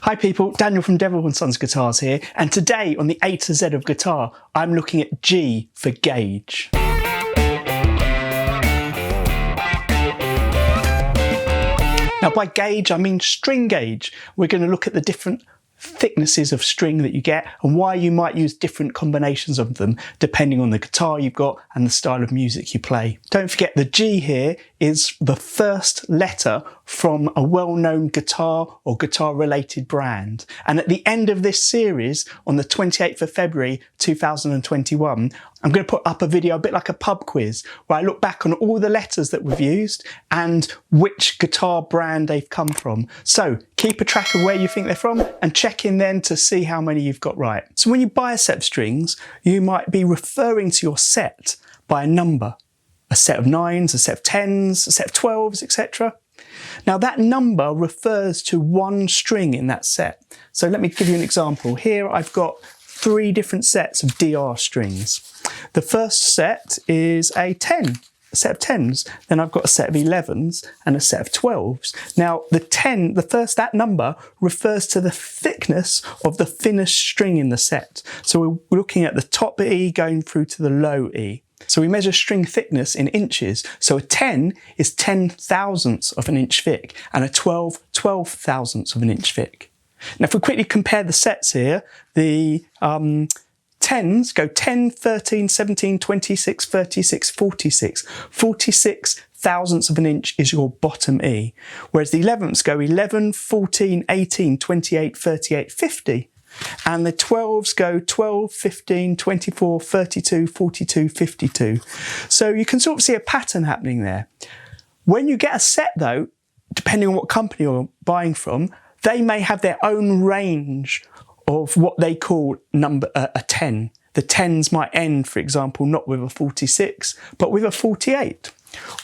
Hi people, Daniel from Devil & Sons Guitars here, and today on the A to Z of guitar, I'm looking at G for gauge. Now by gauge, I mean string gauge. We're going to look at the different thicknesses of string that you get and why you might use different combinations of them depending on the guitar you've got and the style of music you play. Don't forget the G here is the first letter from a well-known guitar or guitar related brand, and at the end of this series on the 28th of February 2021 I'm going to put up a video a bit like a pub quiz where I look back on all the letters that we've used and which guitar brand they've come from. So keep a track of where you think they're from and check in then to see how many you've got right. So when you buy a set of strings, you might be referring to your set by a number. A set of 9s, a set of 10s, a set of 12s, etc. Now that number refers to one string in that set. So let me give you an example. Here I've got 3 different sets of DR strings. The first set is a 10, a set of 10s. Then I've got a set of 11s and a set of 12s. Now that number refers to the thickness of the thinnest string in the set. So we're looking at the top E going through to the low E. So we measure string thickness in inches. So a 10 is 10 thousandths of an inch thick and a 12, 12 thousandths of an inch thick. Now if we quickly compare the sets here, the 10s go 10, 13, 17, 26, 36, 46. 46 thousandths of an inch is your bottom E. Whereas the 11s go 11, 14, 18, 28, 38, 50. And the 12s go 12, 15, 24, 32, 42, 52. So you can sort of see a pattern happening there. When you get a set though, depending on what company you're buying from, they may have their own range of what they call a 10. The 10s might end, for example, not with a 46, but with a 48.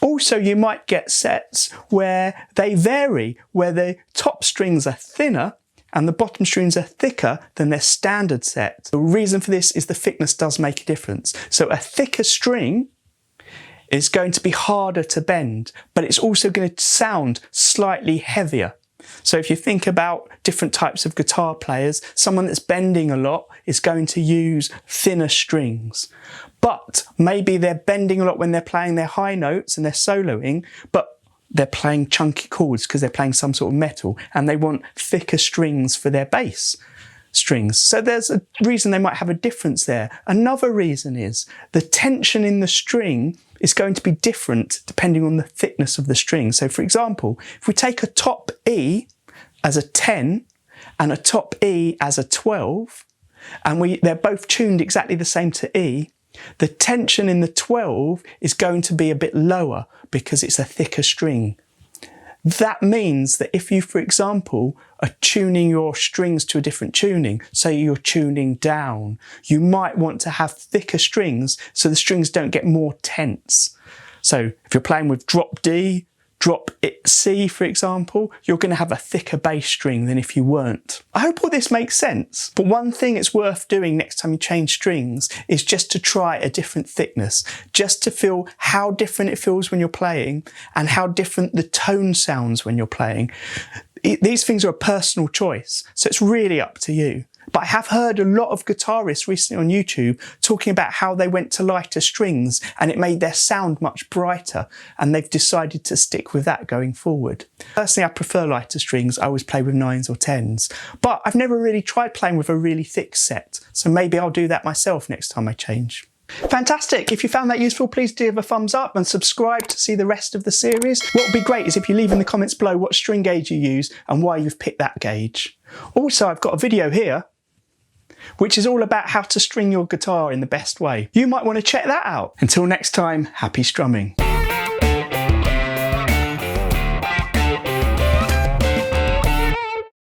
Also, you might get sets where they vary, where the top strings are thinner and the bottom strings are thicker than their standard set. The reason for this is the thickness does make a difference. So a thicker string is going to be harder to bend, but it's also going to sound slightly heavier. So if you think about different types of guitar players, someone that's bending a lot is going to use thinner strings. But maybe they're bending a lot when they're playing their high notes and they're soloing, but they're playing chunky chords because they're playing some sort of metal and they want thicker strings for their bass strings. So there's a reason they might have a difference there. Another reason is the tension in the string is going to be different depending on the thickness of the string. So for example, if we take a top E as a 10 and a top E as a 12, and they're both tuned exactly the same to E, the tension in the 12 is going to be a bit lower because it's a thicker string. That means that if you, for example, are tuning your strings to a different tuning, say you're tuning down, you might want to have thicker strings so the strings don't get more tense. So if you're playing with drop D, drop C, for example, you're going to have a thicker bass string than if you weren't. I hope all this makes sense. But one thing it's worth doing next time you change strings is just to try a different thickness, just to feel how different it feels when you're playing and how different the tone sounds when you're playing. These things are a personal choice, so it's really up to you. But I have heard a lot of guitarists recently on YouTube talking about how they went to lighter strings and it made their sound much brighter, and they've decided to stick with that going forward. Personally, I prefer lighter strings. I always play with 9s or 10s, but I've never really tried playing with a really thick set, so maybe I'll do that myself next time I change. Fantastic! If you found that useful, please do give a thumbs up and subscribe to see the rest of the series. What would be great is if you leave in the comments below what string gauge you use and why you've picked that gauge. Also, I've got a video here which is all about how to string your guitar in the best way. You might want to check that out. Until next time, happy strumming.